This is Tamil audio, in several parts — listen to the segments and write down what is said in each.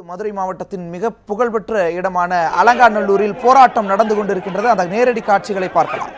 மதுரை மாவட்டத்தின் மிக புகழ்பெற்ற இடமான அலங்காநல்லூரில் போராட்டம் நடந்து கொண்டிருக்கின்றது. அந்த நேரடி காட்சிகளை பார்க்கலாம்.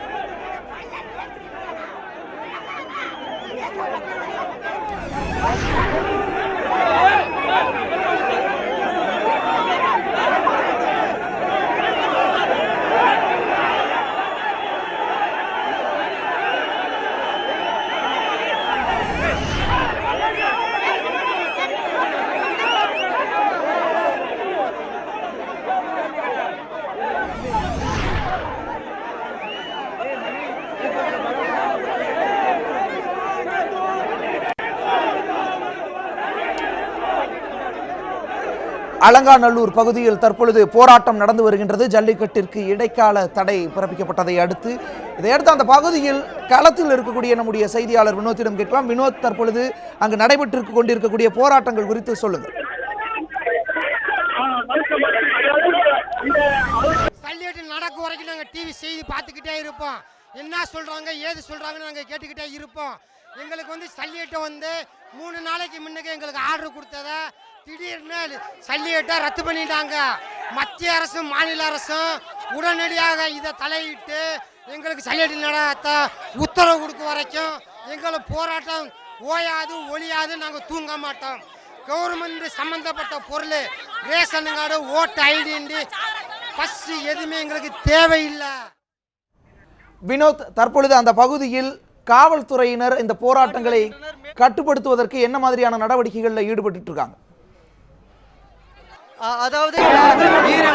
அலங்காநல்லூர் பகுதியில் தற்பொழுது போராட்டம் நடந்து வருகின்றது. ஜல்லிக்கட்டிற்கு இடைக்கால தடை பிறப்பிக்கப்பட்டதை அடுத்து இதையடுத்து அந்த பகுதியில் களத்தில் இருக்கக்கூடிய நம்முடைய செய்தியாளர் வினோத்திடம் கேட்கலாம். வினோத், தற்பொழுது அங்கு நடைபெற்று கொண்டிருக்கக்கூடிய போராட்டங்கள் குறித்து சொல்லுங்கள். ஜல்லிக்கட்டு நடக்கும் வரைக்கும் நாங்கள் டிவி செய்தி பார்த்துக்கிட்டே இருப்போம். என்ன சொல்றாங்க ஏது சொல்றாங்கன்னு நாங்கள் கேட்டுக்கிட்டே இருப்போம். எங்களுக்கு ஜல்லிக்கட்டை 3 நாளைக்கு முன்னுக்கு எங்களுக்கு ஆர்டர் கொடுத்ததை திடீர்னு ஜல்லிக்கட்டை ரத்து பண்ணிட்டாங்க. மத்திய அரசும் மாநில அரசும் உடனடியாக இதை தலையிட்டு எங்களுக்கு ஜல்லிக்கட்டு நடத்த உத்தரவு கொடுக்க வரைக்கும் எங்களுக்கு போராட்டம் ஓயாது ஒழியாது. நாங்கள் தூங்க மாட்டோம். கவர்மெண்ட் சம்பந்தப்பட்ட பொருள், ரேஷன் கார்டு, ஓட்டு ஐடி, பஸ் எதுவுமே எங்களுக்கு தேவையில்லை. வினோத், தற்பொழுது அந்த பகுதியில் காவல்துறையினர் இந்த போராட்டங்களை கட்டுப்படுத்துவதற்கு என்ன மாதிரியான நடவடிக்கைகளில் ஈடுபட்டு இருக்காங்க? அதாவது வீர